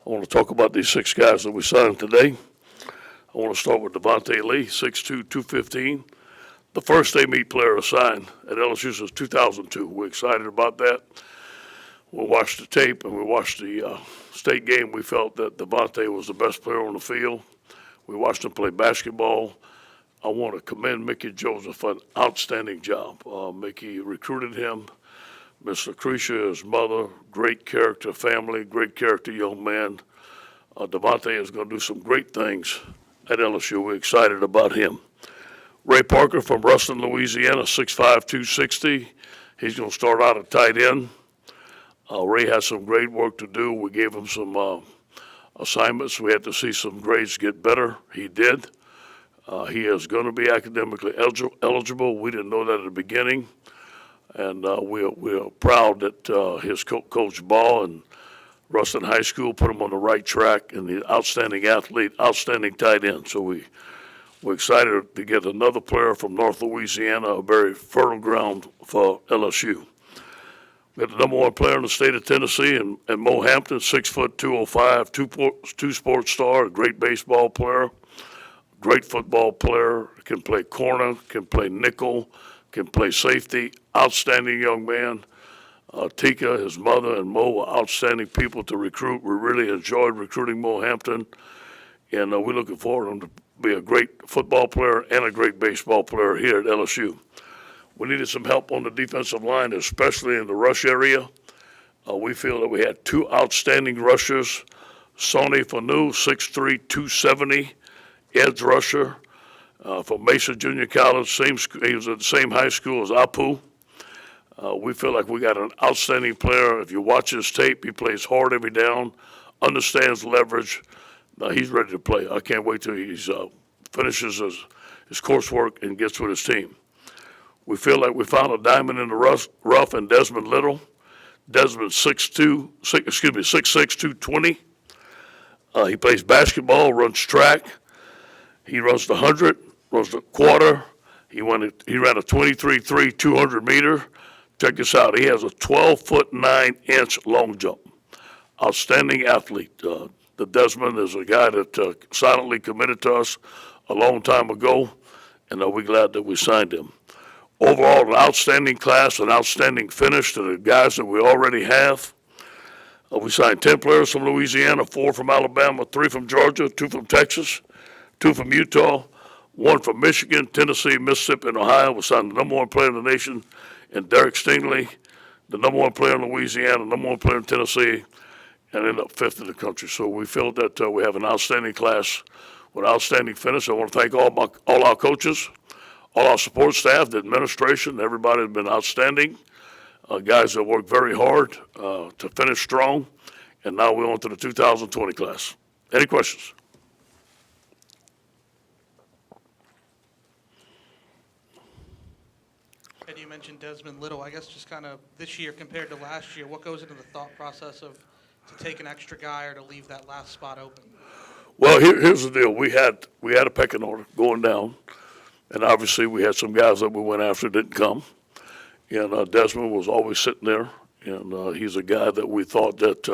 I want to talk about these 6 guys that we signed today. I want to start with Devante Lee, 6'2", 215. The first day meet player assigned at LSU since 2002. We're excited about that. We watched the tape and we watched the state game. We felt that Devante was the best player on the field. We watched him play basketball. I want to commend Mickey Joseph for an outstanding job. Mickey recruited him. Miss Lucretia, his mother, great character family, great character young man. Devante is going to do some great things at LSU. We're excited about him. Ray Parker from Ruston, Louisiana, 6'5", 260. He's going to start out at tight end. Ray has some great work to do. We gave him some assignments. We had to see some grades get better. He did. He is going to be academically eligible. We didn't know that at the beginning. And we're proud that his coach Ball and Ruston High School put him on the right track, and the outstanding athlete, outstanding tight end. So we're excited to get another player from North Louisiana, a very fertile ground for LSU. We got the number 1 player in the state of Tennessee, and Mo Hampton, 6 foot 205, two sports star, a great baseball player, great football player, can play corner, can play nickel, can play safety, outstanding young man. Tika, his mother, and Mo were outstanding people to recruit. We really enjoyed recruiting Mo Hampton, and we're looking forward to him to be a great football player and a great baseball player here at LSU. We needed some help on the defensive line, especially in the rush area. We feel that we had 2 outstanding rushers. Sonny Fanu, 6'3", 270, edge rusher from Mesa Junior College. He was at the same high school as Apu. We feel like we got an outstanding player. If you watch his tape, he plays hard every down, understands leverage. He's ready to play. I can't wait till he finishes his coursework and gets with his team. We feel like we found a diamond in the rough in Desmond Little. Desmond 6'6", 220. He plays basketball, runs track. He runs the 100, runs the quarter. He ran a 23.3 200 meter. Check this out. He has a 12-foot 9-inch long jump. Outstanding athlete. The Desmond is a guy that silently committed to us a long time ago, and we're glad that we signed him. Overall, an outstanding class, an outstanding finish to the guys that we already have. We signed 10 players from Louisiana, 4 from Alabama, 3 from Georgia, 2 from Texas, 2 from Utah, 1 from Michigan, Tennessee, Mississippi, and Ohio. We signed the number 1 player in the nation, and Derek Stingley, the number 1 player in Louisiana, number 1 player in Tennessee, and ended up 5th in the country. So we feel that we have an outstanding class with outstanding finish. I want to thank all our coaches, all our support staff, the administration. Everybody has been outstanding. Guys that worked very hard to finish strong. And now we're on to the 2020 class. Any questions? And you mentioned Desmond Little. I guess just kind of this year compared to last year, what goes into the thought process of to take an extra guy or to leave that last spot open? Well, here's the deal. We had a pecking order going down. And obviously, we had some guys that we went after didn't come. And Desmond was always sitting there. And he's a guy that we thought that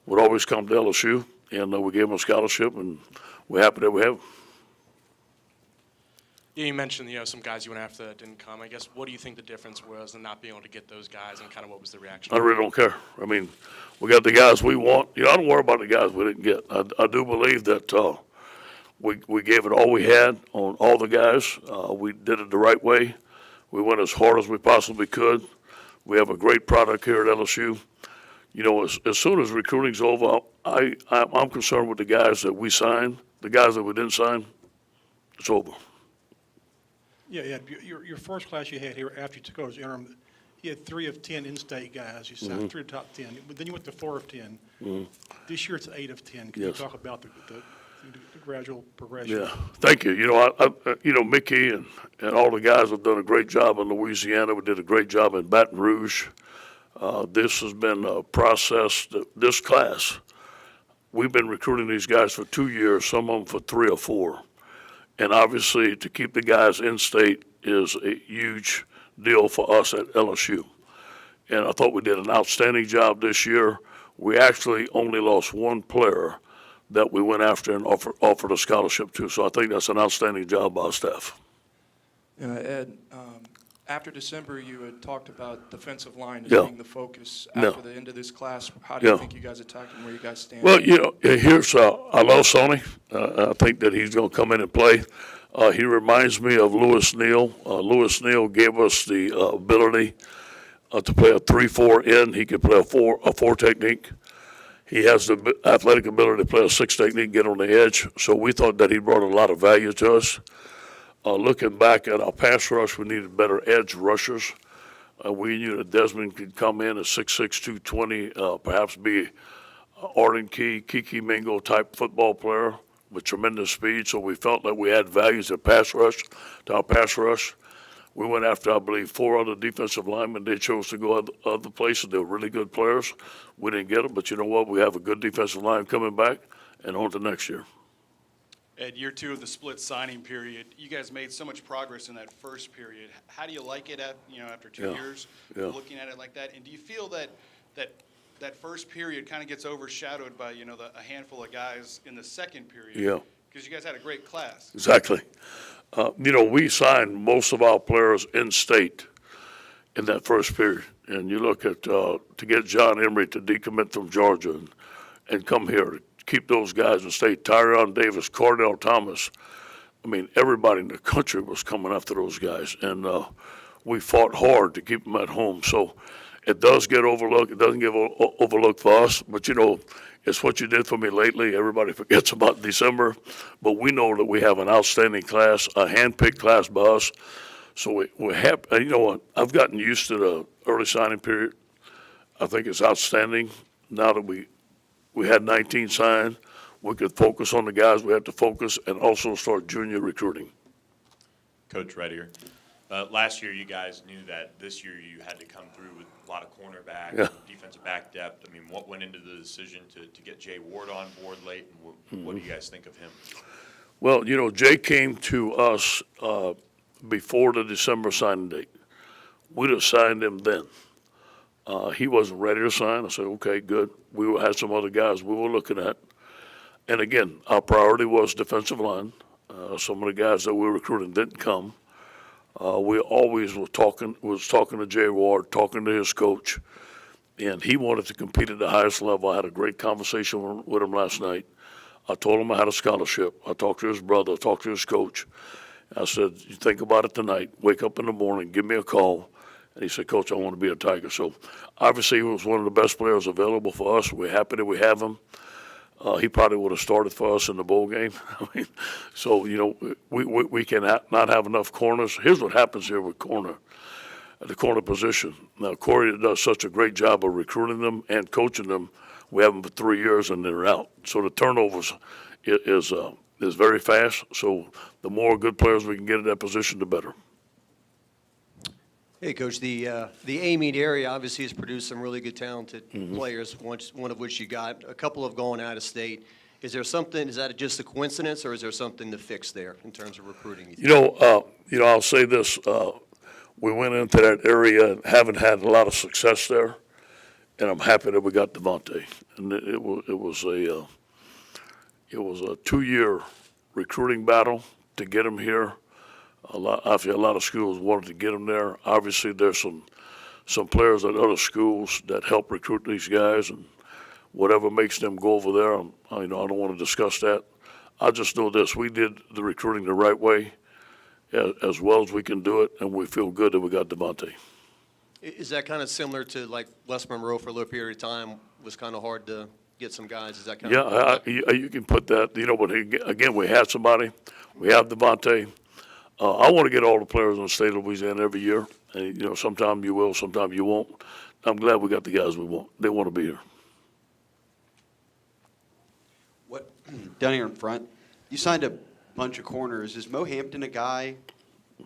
would always come to LSU. And we gave him a scholarship, and we're happy that we have him. Yeah, you mentioned some guys you went after that didn't come. I guess what do you think the difference was in not being able to get those guys, and kind of what was the reaction? I really don't care. I mean, we got the guys we want. I don't worry about the guys we didn't get. I do believe that we gave it all we had on all the guys. We did it the right way. We went as hard as we possibly could. We have a great product here at LSU. As soon as recruiting's over, I'm concerned with the guys that we signed. The guys that we didn't sign, it's over. Yeah. Your first class you had here after you took over as interim, you had 3 of 10 in-state guys. You signed 3 of the top 10. But then you went to 4 of 10. This year it's 8 of 10. Can you talk about the gradual progression? Yeah, thank you. Mickey and all the guys have done a great job in Louisiana. We did a great job in Baton Rouge. This has been a process. This class, we've been recruiting these guys for 2 years, some of them for 3 or 4. And obviously, to keep the guys in state is a huge deal for us at LSU. And I thought we did an outstanding job this year. we actually only lost one player that we went after and offered a scholarship to. So I think that's an outstanding job by our staff. Ed, after December, you had talked about defensive line as Yeah. being the focus. Yeah. After the end of this class, how do you Yeah. think you guys attacked and where you guys stand? Well, here's I love Sonny. I think that he's going to come in and play. He reminds me of Lewis Neal. Lewis Neal gave us the ability to play a 3-4 in. He could play a 4 technique. He has the athletic ability to play a 6 technique, get on the edge. So we thought that he brought a lot of value to us. Looking back at our pass rush, we needed better edge rushers. We knew that Desmond could come in at 6'6", 220, perhaps be Arden Kiki Mingo type football player with tremendous speed. So we felt that we had values to our pass rush. We went after, I believe, 4 other defensive linemen. They chose to go other places. They were really good players. We didn't get them, but you know what? We have a good defensive line coming back, and on to next year. At year 2 of the split signing period, you guys made so much progress in that first period. How do you like it after 2 Yeah. years, Yeah. looking at it like that? And do you feel that first period kind of gets overshadowed by a handful of guys in the second period? Yeah. Because you guys had a great class. Exactly. We signed most of our players in state in that first period. And you look at to get John Emery to decommit from Georgia and come here to keep those guys in state. Tyron Davis, Cordell Thomas. I mean, everybody in the country was coming after those guys. And we fought hard to keep them at home. So it does get overlooked. It doesn't get overlooked for us. But, it's what you did for me lately. Everybody forgets about December. But we know that we have an outstanding class, a hand-picked class by us. So we're happy. And you know what? I've gotten used to the early signing period. I think it's outstanding. Now that we had 19 signed, we could focus on the guys we have to focus and also start junior recruiting. Coach, right here. Last year, you guys knew that this year you had to come through with a lot of cornerback, Yeah. defensive back depth. I mean, what went into the decision to get Jay Ward on board late, and what do you guys think of him? Well, Jay came to us before the December signing date. We'd have signed him then. He wasn't ready to sign. I said, okay, good. We had some other guys we were looking at. And again, our priority was defensive line. Some of the guys that we were recruiting didn't come. We always was talking to Jay Ward, talking to his coach, and he wanted to compete at the highest level. I had a great conversation with him last night. I told him I had a scholarship. I talked to his brother, I talked to his coach. I said, you think about it tonight, wake up in the morning, give me a call. And he said, Coach, I want to be a Tiger. So obviously he was one of the best players available for us. We're happy that we have him. He probably would have started for us in the bowl game. So, we can not have enough corners. Here's what happens here with the corner position. Now, Corey does such a great job of recruiting them and coaching them. We have them for 3 years and they're out. So the turnovers is very fast. So the more good players we can get in that position, the better. Hey, Coach, the Amite area obviously has produced some really good talented players, one of which you got. A couple have gone out of state. Is that just a coincidence, or is there something to fix there in terms of recruiting? I'll say this. We went into that area and haven't had a lot of success there, and I'm happy that we got Devante. And it was a 2-year recruiting battle to get him here. A lot of schools wanted to get him there. Obviously, there's some players at other schools that help recruit these guys, and whatever makes them go over there, I don't want to discuss that. I just know this: we did the recruiting the right way, as well as we can do it, and we feel good that we got Devante. Is that kind of similar to like West Monroe for a little period of time? Was kind of hard to get some guys. Is that kind of? Yeah, you can put that. But again, we had somebody. We have Devante. I want to get all the players in the state of Louisiana every year. And, sometimes you will, sometimes you won't. I'm glad we got the guys we want. They want to be here. Down here in front, you signed a bunch of corners. Is Mo Hampton a guy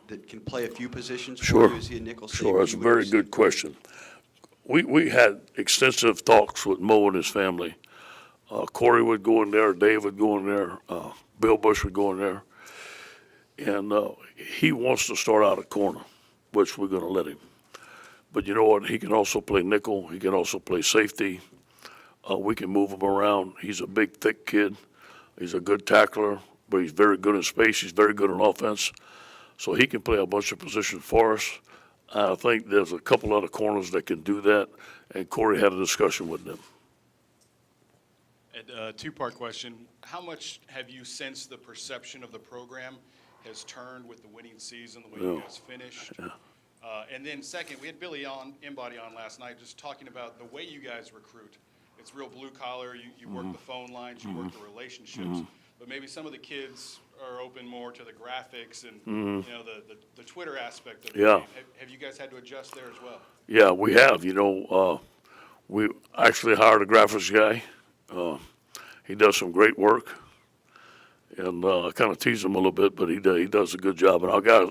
that can play a few positions for you? Is he a nickel safety? Sure, that's a very good question. We had extensive talks with Mo and his family. Corey would go in there, Dave would go in there, Bill Bush would go in there. And he wants to start out at corner, which we're going to let him. But you know what? He can also play nickel. He can also play safety. We can move him around. He's a big, thick kid. He's a good tackler, but he's very good in space. He's very good on offense. So he can play a bunch of positions for us. I think there's a couple other corners that can do that, and Corey had a discussion with them. And two-part question. How much have you sensed the perception of the program has turned with the winning season, the way you guys finished? And then second, we had Billy Embody on last night just talking about the way you guys recruit. It's real blue collar. You work the phone lines, you work the relationships. But maybe some of the kids are open more to the graphics and you know the Twitter aspect of the game. Have you guys had to adjust there as well? Yeah, we have. We actually hired a graphics guy. He does some great work, and I kind of tease him a little bit, but he does a good job, and our guys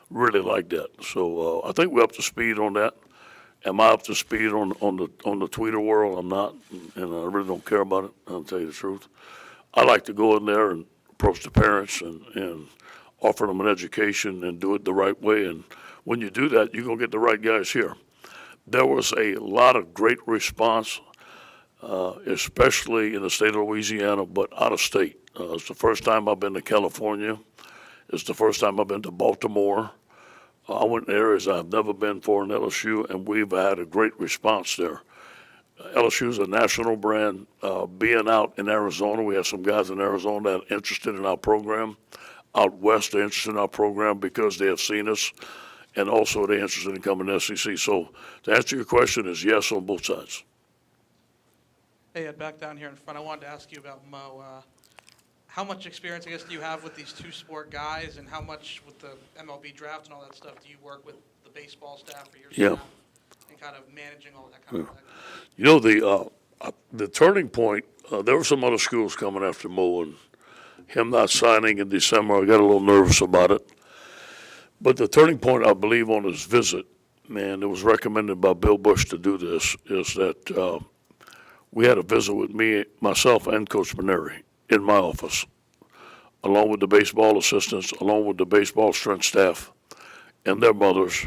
really like that. So I think we're up to speed on that. Am I up to speed on the Twitter world? I'm not, and I really don't care about it. I'll tell you the truth. I like to go in there and approach the parents and offer them an education and do it the right way. And when you do that, you're going to get the right guys here. There was a lot of great response, especially in the state of Louisiana, but out of state. It's the first time I've been to California. It's the first time I've been to Baltimore. I went to areas I've never been for in LSU, and we've had a great response there. LSU is a national brand. Being out in Arizona, we have some guys in Arizona that are interested in our program. Out west, they're interested in our program because they have seen us, and also they're interested in coming to SEC. So to answer your question is yes on both sides. Hey, Ed, back down here in front, I wanted to ask you about Mo. How much experience, I guess, do you have with these two-sport guys, and how much with the MLB draft and all that stuff do you work with the baseball staff or your staff and kind of managing all that kind of thing? You know, the turning point, there were some other schools coming after Mo, and him not signing in December, I got a little nervous about it. But the turning point, I believe, on his visit, man, it was recommended by Bill Bush to do this, is that we had a visit with me, myself, and Coach Maneri in my office, along with the baseball assistants, along with the baseball strength staff, and their mothers,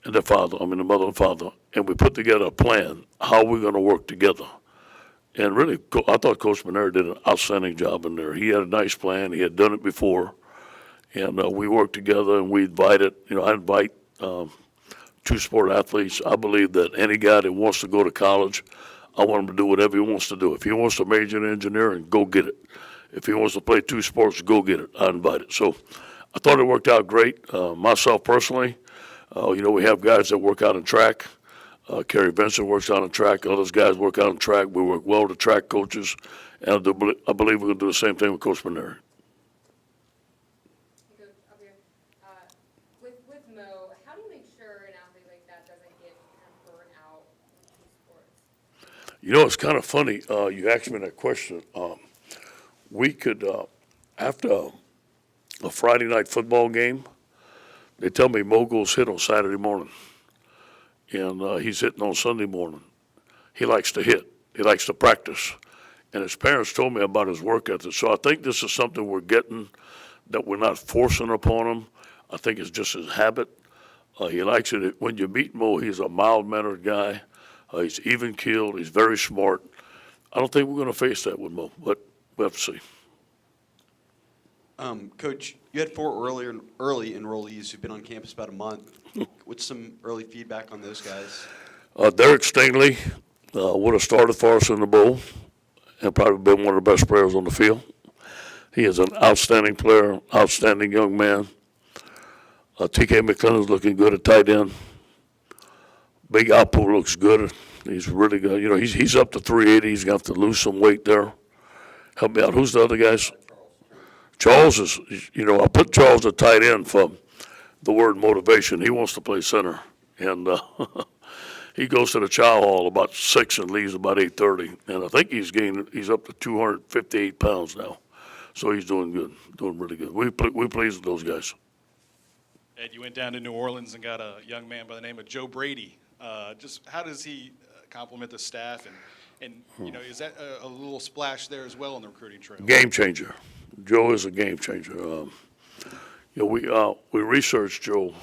and their father, the mother and father, and we put together a plan, how we're going to work together. And really, I thought Coach Maneri did an outstanding job in there. He had a nice plan. He had done it before. And we worked together, and we invited, I invite two-sport athletes. I believe that any guy that wants to go to college, I want him to do whatever he wants to do. If he wants to major in engineering, go get it. If he wants to play two sports, go get it. I invite it. So I thought it worked out great. Myself personally, we have guys that work out in track. Kerry Benson works out in track. Others guys work out in track. We work well with the track coaches. And I believe we're going to do the same thing with Coach Maneri. With Mo, how do you make sure an athlete like that doesn't get kind of burnt out in sports? It's kind of funny. You asked me that question. We could, after a Friday night football game, they tell me Mo goes hit on Saturday morning, and he's hitting on Sunday morning. He likes to hit. He likes to practice. And his parents told me about his work ethic. So I think this is something we're getting that we're not forcing upon him. I think it's just his habit. He likes it. When you meet Mo, he's a mild-mannered guy. He's even-keeled. He's very smart. I don't think we're going to face that with Mo, but we'll have to see. Coach, you had 4 early enrollees who've been on campus about a month. What's some early feedback on those guys? Derek Stingley would have started for us in the bowl and probably been one of the best players on the field. He is an outstanding player, outstanding young man. TK McClellan's looking good at tight end. Big Apple looks good. He's really good. He's up to 380. He's going to have to lose some weight there. Help me out. Who's the other guys? Charles is, I put Charles at tight end for the word motivation. He wants to play center. And he goes to the chow hall about 6 and leaves about 8:30. And I think he's up to 258 pounds now. So he's doing good, doing really good. We're pleased with those guys. Ed, you went down to New Orleans and got a young man by the name of Joe Brady. Just how does he complement the staff? And is that a little splash there as well on the recruiting trail? Game changer. Joe is a game changer. We researched Joe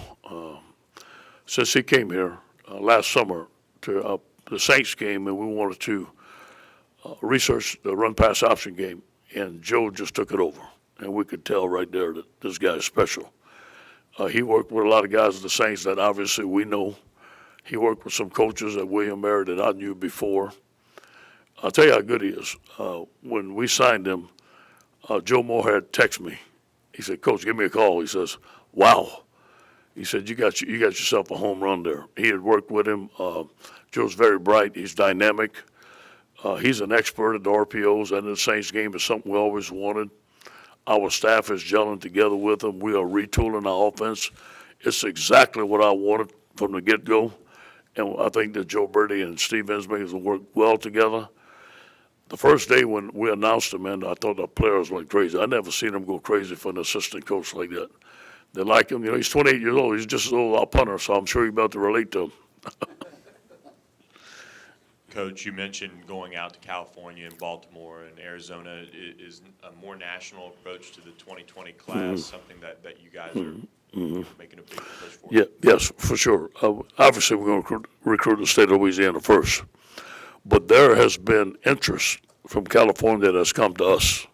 since he came here last summer to the Saints game, and we wanted to researched the run-pass option game, and Joe just took it over. And we could tell right there that this guy is special. He worked with a lot of guys at the Saints that obviously we know. He worked with some coaches at William Mary that I knew before. I'll tell you how good he is. When we signed him, Joe Moorhead texted me. He said, "Coach, give me a call." He says, "Wow." He said, you got yourself a home run there." He had worked with him. Joe's very bright. He's dynamic. He's an expert at the RPOs, and the Saints game is something we always wanted. Our staff is gelling together with him. We are retooling our offense. It's exactly what I wanted from the get-go. And I think that Joe Brady and Steve Ensminger will work well together. The first day when we announced him, man, I thought the players went crazy. I never seen them go crazy for an assistant coach like that. They like him. You know, he's 28 years old. He's just as old as our punter, so I'm sure you're about to relate to him. Coach, you mentioned going out to California and Baltimore and Arizona. Is a more national approach to the 2020 class something that you guys are making a big push for? Yeah, yes, for sure. Obviously, we're going to recruit the state of Louisiana first. But there has been interest from California that's come to us.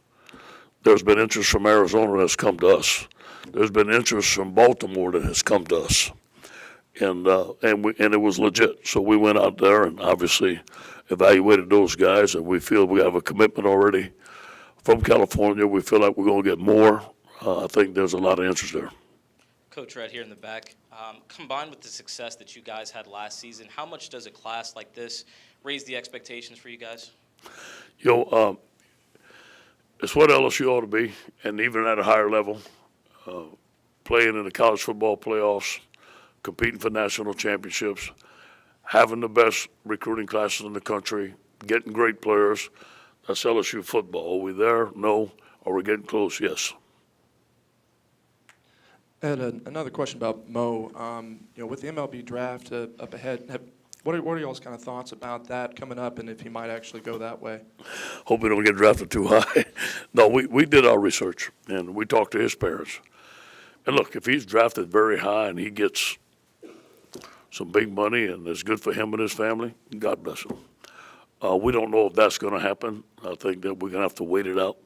There's been interest from Arizona that's come to us. There's been interest from Baltimore that has come to us. And it was legit. So we went out there and obviously evaluated those guys, and we feel we have a commitment already from California. We feel like we're going to get more. I think there's a lot of interest there. Coach, right here in the back, combined with the success that you guys had last season, how much does a class like this raise the expectations for you guys? It's what LSU ought to be, and even at a higher level, playing in the college football playoffs, competing for national championships, having the best recruiting classes in the country, getting great players. That's LSU football. Are we there? No. Are we getting close? Yes. Ed, another question about Mo. With the MLB draft up ahead, what are y'all's kind of thoughts about that coming up, and if he might actually go that way? Hope we don't get drafted too high. No, we did our research, and we talked to his parents. And look, if he's drafted very high and he gets some big money and it's good for him and his family, God bless him. We don't know if that's going to happen. I think that we're going to have to wait it out.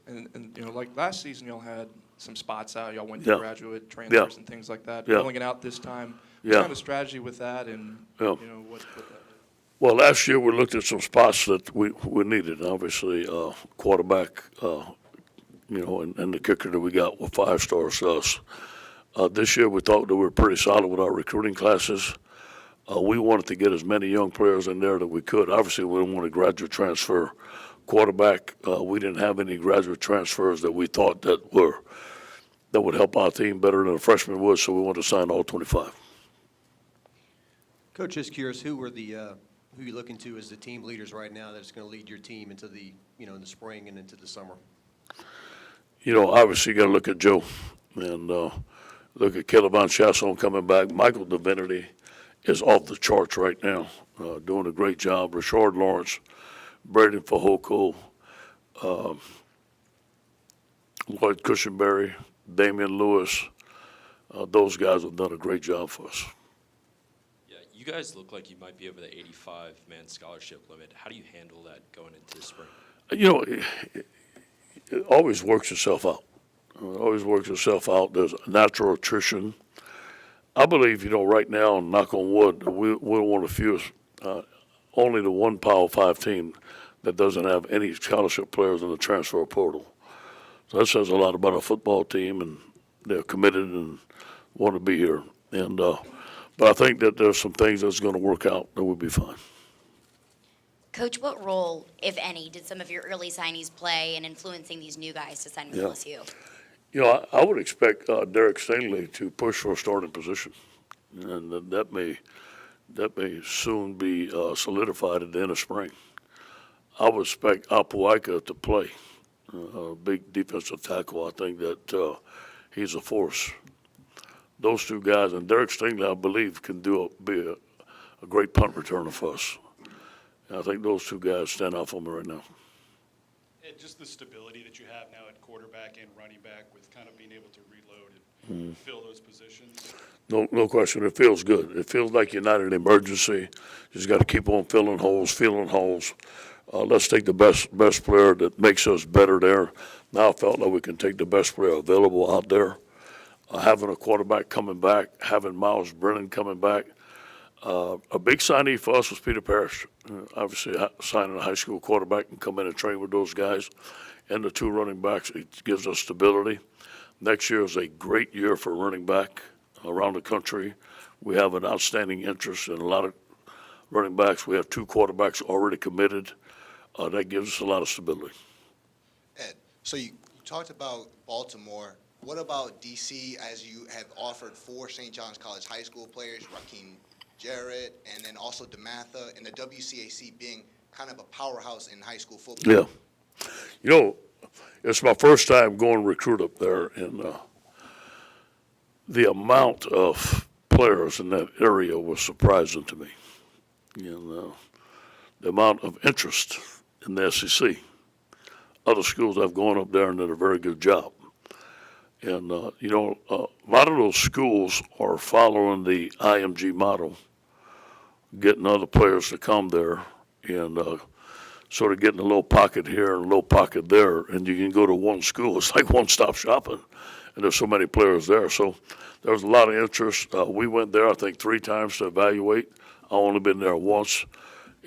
And like last season, y'all had some spots out. Y'all went to Yeah. graduate transfers and things like that. Yeah. Rolling it out this time. What Yeah. kind of strategy with that, and Yeah. what that? Well, last year we looked at some spots that we needed. Obviously, quarterback, and the kicker that we got were 5 stars to us. This year we thought that we were pretty solid with our recruiting classes. We wanted to get as many young players in there that we could. Obviously, we didn't want a graduate transfer quarterback. We didn't have any graduate transfers that we thought that would help our team better than a freshman would, so we wanted to sign all 25. Coach, just curious, who are who you looking to as the team leaders right now that's going to lead your team into the, in the spring and into the summer? Obviously you got to look at Joe and look at Caleb Von Chasson coming back. Michael Divinity is off the charts right now, doing a great job. Rashard Lawrence, Brady Fajoko, Lloyd Cushenberry, Damian Lewis. Those guys have done a great job for us. Yeah, you guys look like you might be over the 85-man scholarship limit. How do you handle that going into the spring? It always works itself out. It always works itself out. There's natural attrition. I believe, right now, knock on wood, we're one of the few, only the one Power 5 team that doesn't have any scholarship players in the transfer portal. So that says a lot about our football team, and they're committed and want to be here. And but I think that there's some things that's going to work out that will be fine. Coach, what role, if any, did some of your early signees play in influencing these new guys to sign with LSU? I would expect Derek Stingley to push for a starting position, and that may soon be solidified at the end of spring. I would expect Apuaika to play, a big defensive tackle. I think that he's a force. Those two guys, and Derek Stingley, I believe, can be a great punt returner for us. And I think those two guys stand out for me right now. And just the stability that you have now at quarterback and running back with kind of being able to reload fill those positions? No question. It feels good. It feels like you're not in an emergency. Just got to keep on filling holes. Let's take the best player that makes us better there. Now I felt like we can take the best player available out there. Having a quarterback coming back, having Miles Brennan coming back. A big signee for us was Peter Parrish. Obviously, signing a high school quarterback and come in and train with those guys. And the two running backs, it gives us stability. Next year is a great year for running back around the country. We have an outstanding interest in a lot of running backs. We have 2 quarterbacks already committed. That gives us a lot of stability. Ed, so you talked about Baltimore. What about D.C. as you have offered 4 St. John's College high school players, Raheem Jarrett, and then also DeMatha, and the WCAC being kind of a powerhouse in high school football? Yeah. You know, it's my first time going recruit up there, and the amount of players in that area was surprising to me. And the amount of interest in the SEC. Other schools have gone up there and did a very good job. And, you know, a lot of those schools are following the IMG model, getting other players to come there and sort of getting a little pocket here and a little pocket there. And you can go to one school. It's like one-stop shopping. And there's so many players there. So there was a lot of interest. We went there, I think, 3 times to evaluate. I've only been there once.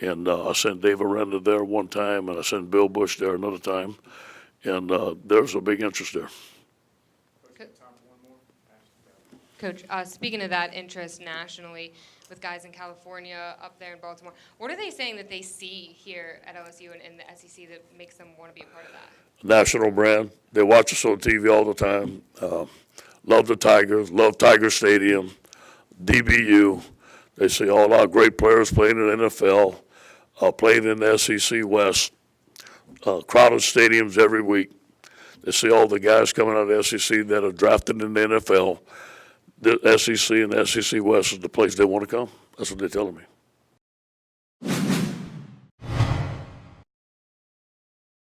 And I sent Dave Aranda there one time, and I sent Bill Bush there another time. And there's a big interest there. Coach, speaking of that interest nationally with guys in California, up there in Baltimore, what are they saying that they see here at LSU and in the SEC that makes them want to be a part of that? National brand. They watch us on TV all the time. Love the Tigers, love Tiger Stadium, DBU. They see all our great players playing in the NFL, playing in the SEC West, crowded stadiums every week. They see all the guys coming out of the SEC that are drafted in the NFL. The SEC and the SEC West is the place they want to come. That's what they're telling me.